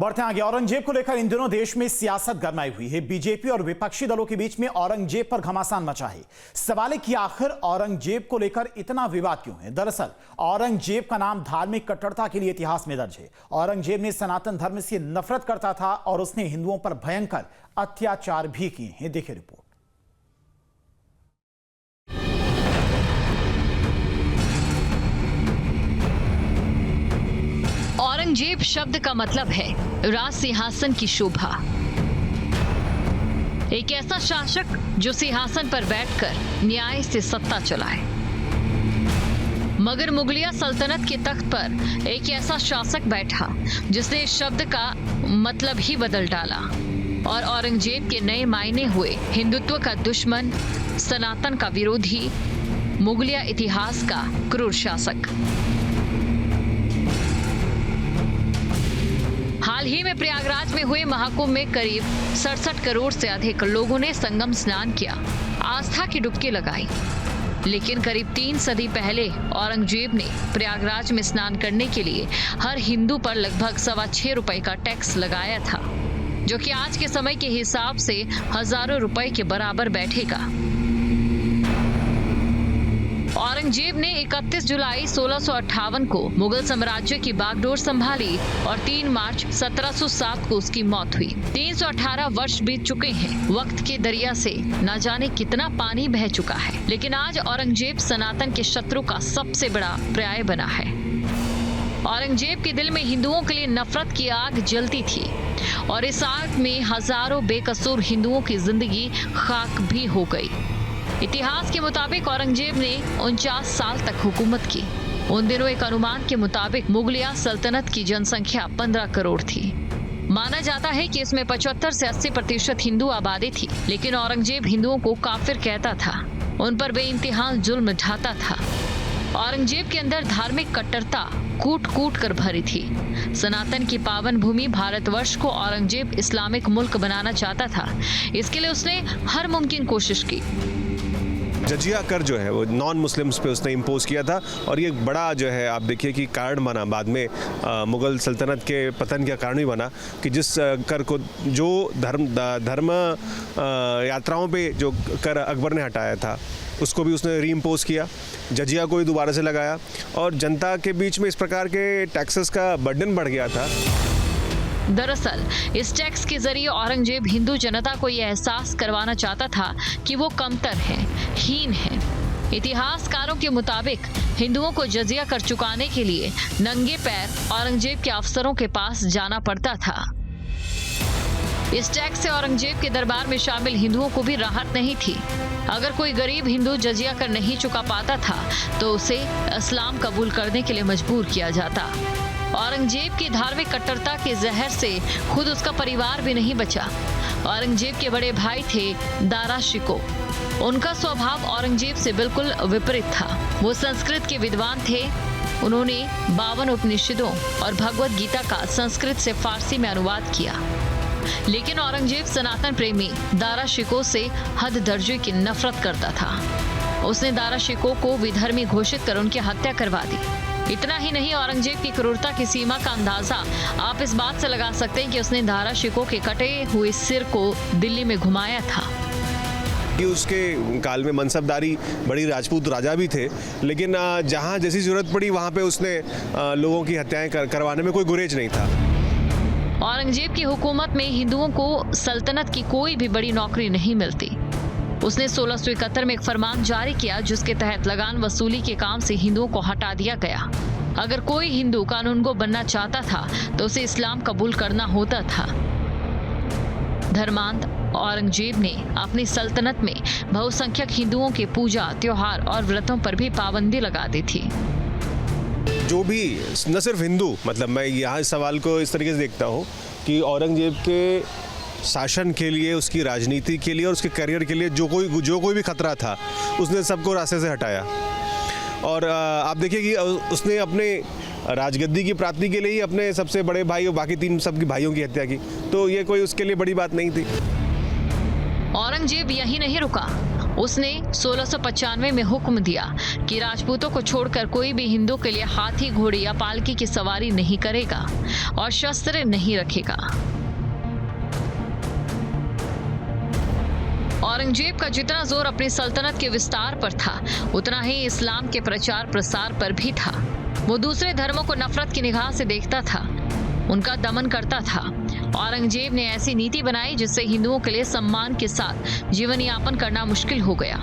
बढ़ते आगे, औरंगजेब को लेकर इन दिनों देश में सियासत गरमाई हुई है। बीजेपी और विपक्षी दलों के बीच में औरंगजेब पर घमासान मचा है। सवाल है कि आखिर औरंगजेब को लेकर इतना विवाद क्यों है। दरअसल औरंगजेब का नाम धार्मिक कट्टरता के लिए इतिहास में दर्ज है। औरंगजेब ने सनातन धर्म से नफरत करता था और उसने हिंदुओं पर भयंकर अत्याचार भी किए हैं। देखिए रिपोर्ट। औरंगजेब शब्द का मतलब है राज सिंहासन की शोभा। एक ऐसा शासक जो सिंहासन पर बैठकर न्याय से सत्ता चलाए। मगर मुगलिया सल्तनत के तख्त पर एक ऐसा शासक बैठा जिसने इस शब्द का मतलब ही बदल डाला और औरंगजेब के नए मायने हुए हिंदुत्व का दुश्मन, सनातन का विरोधी, मुगलिया इतिहास का क्रूर शासक। हाल ही में प्रयागराज में हुए महाकुंभ में करीब 67 करोड़ से अधिक लोगों ने संगम स्नान किया, आस्था की डुबकी लगाई। लेकिन करीब 3 सदी पहले औरंगजेब ने प्रयागराज में स्नान करने के लिए हर हिंदू पर लगभग 6.25 रुपए का टैक्स लगाया था, जो कि आज के समय के हिसाब से हजारों रुपए के बराबर बैठेगा। औरंगजेब ने 31 जुलाई 1658 को मुगल साम्राज्य की बागडोर संभाली और 3 मार्च 1707 को उसकी मौत हुई। 318 वर्ष बीत चुके हैं। वक्त के दरिया से न जाने कितना पानी बह चुका है, लेकिन आज औरंगजेब सनातन के शत्रु का सबसे बड़ा पर्याय बना है। औरंगजेब के दिल में हिंदुओं के लिए नफरत की आग जलती थी और इस आग में हजारों बेकसूर हिंदुओं की जिंदगी खाक भी हो गई। इतिहास के मुताबिक औरंगजेब ने 49 साल तक हुकूमत की। उन दिनों एक अनुमान के मुताबिक मुगलिया सल्तनत की जनसंख्या 15 करोड़ थी। माना जाता है कि इसमें 75 से 80% हिंदू आबादी थी, लेकिन औरंगजेब हिंदुओं को काफिर कहता था, उन पर बेइंतहा जुल्म ढाता था। औरंगजेब के अंदर धार्मिक कट्टरता कूट कूट कर भरी थी। सनातन की पावन भूमि भारतवर्ष को औरंगजेब इस्लामिक मुल्क बनाना चाहता था। इसके लिए उसने हर मुमकिन कोशिश की। जजिया कर जो है वो नॉन मुस्लिम्स पे उसने इम्पोज किया था और ये बड़ा जो है आप देखिए कि कारण बना बाद में मुगल सल्तनत के पतन का कारण ही बना कि जिस कर को जो धर्म यात्राओं पे जो कर अकबर ने हटाया था उसको भी उसने रीइम्पोज किया, जजिया को भी दोबारा से लगाया और जनता के बीच में इस प्रकार के टैक्सेस का बर्डन बढ़ गया था। दरअसल इस टैक्स के जरिए औरंगजेब हिंदू जनता को यह एहसास करवाना चाहता था कि वो कमतर हैं, हीन हैं। इतिहासकारों के मुताबिक हिंदुओं को जजिया कर चुकाने के लिए नंगे पैर औरंगजेब के अफसरों के पास जाना पड़ता था। इस टैक्स से औरंगजेब के दरबार में शामिल हिंदुओं को भी राहत नहीं थी। अगर कोई गरीब हिंदू जजिया कर नहीं चुका पाता था तो उसे इस्लाम कबूल करने के लिए मजबूर किया जाता। औरंगजेब की धार्मिक कट्टरता के जहर से खुद उसका परिवार भी नहीं बचा। औरंगजेब के बड़े भाई थे दारा शिको। उनका स्वभाव औरंगजेब से बिल्कुल विपरीत था। वो संस्कृत के विद्वान थे। उन्होंने 52 उपनिषदों और भगवत गीता का संस्कृत से फारसी में अनुवाद किया। लेकिन औरंगजेब सनातन प्रेमी दारा शिको से हद दर्जे की नफरत करता था। उसने दारा शिको को विधर्मी घोषित कर उनकी हत्या करवा दी। इतना ही नहीं, औरंगजेब की क्रूरता की सीमा का अंदाजा आप इस बात से लगा सकते हैं कि उसने दारा शिको के कटे हुए सिर को दिल्ली में घुमाया था। उसके काल में मनसबदारी बड़ी राजपूत राजा भी थे, लेकिन जहां जैसी जरूरत पड़ी वहां पे उसने लोगों की हत्याएं करवाने में कोई गुरेज नहीं था। औरंगजेब की हुकूमत में हिंदुओं को सल्तनत की कोई भी बड़ी नौकरी नहीं मिलती। उसने 1671 में एक फरमान जारी किया जिसके तहत लगान वसूली के काम से हिंदुओं को हटा दिया गया। अगर कोई हिंदू कानूनगो बनना चाहता था तो उसे इस्लाम कबूल करना होता था। धर्मांध औरंगजेब ने अपनी सल्तनत में बहुसंख्यक हिंदुओं के पूजा, त्योहार और व्रतों पर भी पाबंदी लगा दी थी। जो भी न सिर्फ हिंदू, मतलब मैं यहाँ इस सवाल को इस तरीके से देखता हूँ कि औरंगजेब के शासन के लिए, उसकी राजनीति के लिए और उसके करियर के लिए जो कोई भी खतरा था उसने सबको रास्ते से हटाया। और आप देखिए कि उसने अपने राजगद्दी की प्राप्ति के लिए ही अपने सबसे बड़े भाई और बाकी 3 सबकी भाइयों की हत्या की, तो ये कोई उसके लिए बड़ी बात नहीं थी। औरंगजेब यही नहीं रुका। उसने 1695 में हुक्म दिया कि राजपूतों को छोड़कर कोई भी हिंदू के लिए हाथी, घोड़ी या पालकी की सवारी नहीं करेगा और शस्त्र नहीं रखेगा। औरंगजेब का जितना जोर अपनी सल्तनत के विस्तार पर था, उतना ही इस्लाम के प्रचार प्रसार पर भी था। वो दूसरे धर्मों को नफरत की निगाह से देखता था, उनका दमन करता था। औरंगजेब ने ऐसी नीति बनाई जिससे हिंदुओं के लिए सम्मान के साथ जीवन यापन करना मुश्किल हो गया।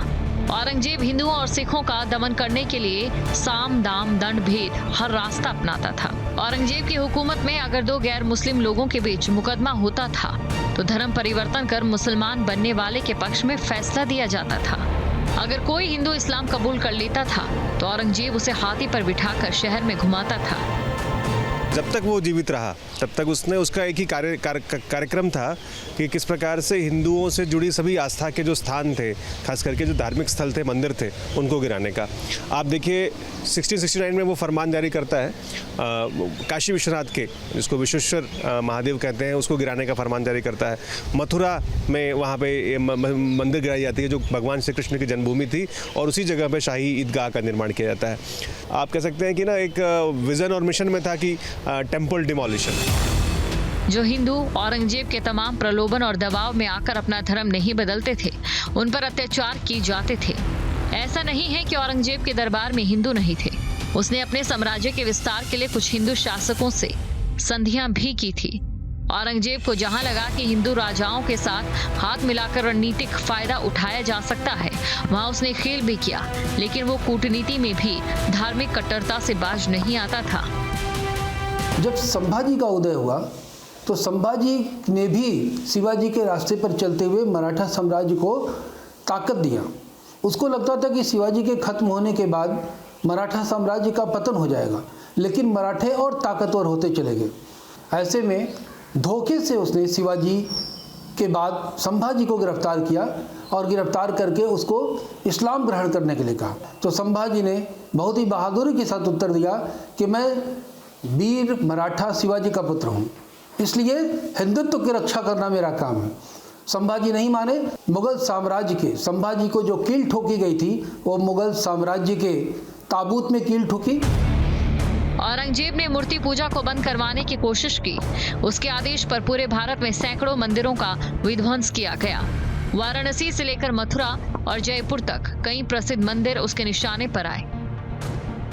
औरंगजेब हिंदुओं और सिखों का दमन करने के लिए साम, दाम, दंड, भेद हर रास्ता अपनाता था। औरंगजेब की हुकूमत में अगर दो गैर मुस्लिम लोगों के बीच मुकदमा होता था तो धर्म परिवर्तन कर मुसलमान बनने वाले के पक्ष में फैसला दिया जाता था। अगर कोई हिंदू इस्लाम कबूल कर लेता था तो औरंगजेब उसे हाथी पर बिठाकर शहर में घुमाता था। जब तक वो जीवित रहा तब तक उसका एक ही कार्यक्रम था कि किस प्रकार से हिंदुओं से जुड़ी सभी आस्था के जो स्थान थे, खास करके जो धार्मिक स्थल थे, मंदिर थे, उनको गिराने का। आप देखिए 1669 में वो फरमान जारी करता है काशी विश्वनाथ के, जिसको विश्वेश्वर महादेव कहते हैं, उसको गिराने का फरमान जारी करता है। मथुरा में वहाँ पे मंदिर गिराई जाती है जो भगवान श्री कृष्ण की जन्मभूमि थी, और उसी जगह पे शाही ईदगाह का निर्माण किया जाता है। आप कह सकते हैं कि ना एक विजन और मिशन में था कि टेम्पल डिमोलिशन। जो हिंदू औरंगजेब के तमाम प्रलोभन और दबाव में आकर अपना धर्म नहीं बदलते थे, उन पर अत्याचार किए जाते थे। ऐसा नहीं है कि औरंगजेब के दरबार में हिंदू नहीं थे। उसने अपने साम्राज्य के विस्तार के लिए कुछ हिंदू शासकों से संधियां भी की थी। औरंगजेब को जहां लगा कि हिंदू राजाओं के साथ हाथ मिलाकर रणनीतिक फायदा उठाया जा सकता है, वहां उसने खेल भी किया, लेकिन वो कूटनीति में भी धार्मिक कट्टरता से बाज नहीं आता था। जब संभाजी का उदय हुआ तो संभाजी ने भी शिवाजी के रास्ते पर चलते हुए मराठा साम्राज्य को ताकत दिया। उसको लगता था कि शिवाजी के खत्म होने के बाद मराठा साम्राज्य का पतन हो जाएगा, लेकिन मराठे और ताकतवर होते चले गए। ऐसे में धोखे से उसने शिवाजी के बाद संभाजी को गिरफ्तार किया और गिरफ्तार करके उसको इस्लाम ग्रहण करने के लिए कहा। तो संभाजी ने बहुत ही बहादुरी के साथ उत्तर दिया कि मैं वीर मराठा शिवाजी का पुत्र हूँ, इसलिए हिंदुत्व की रक्षा करना मेरा काम है। संभाजी नहीं माने। मुगल साम्राज्य के संभाजी को जो कील ठोकी गई थी, वो मुगल साम्राज्य के ताबूत में कील ठोकी। औरंगजेब ने मूर्ति पूजा को बंद करवाने की कोशिश की। उसके आदेश पर पूरे भारत में सैकड़ों मंदिरों का विध्वंस किया गया। वाराणसी से लेकर मथुरा और जयपुर तक कई प्रसिद्ध मंदिर उसके निशाने पर आए।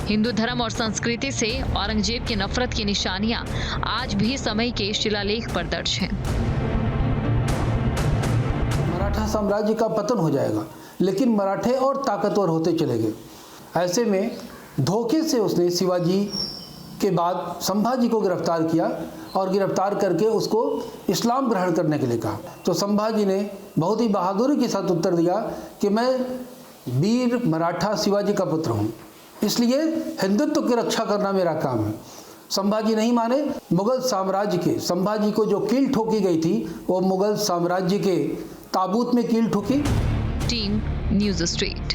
हिंदू धर्म और संस्कृति से औरंगजेब की नफरत की निशानियां आज भी समय के शिलालेख पर दर्ज हैं। मराठा साम्राज्य का पतन हो जाएगा, लेकिन मराठे और ताकतवर होते चले गए। ऐसे में धोखे से उसने शिवाजी के बाद संभाजी को गिरफ्तार किया और गिरफ्तार करके उसको इस्लाम ग्रहण करने के लिए कहा। तो संभाजी ने बहुत ही बहादुरी के साथ उत्तर दिया कि मैं वीर मराठा शिवाजी का पुत्र हूँ, इसलिए हिंदुत्व की रक्षा करना मेरा काम है। संभाजी नहीं माने। मुगल साम्राज्य के संभाजी को जो कील ठोकी गई थी, वो मुगल साम्राज्य के ताबूत में कील ठोकी। Team news street.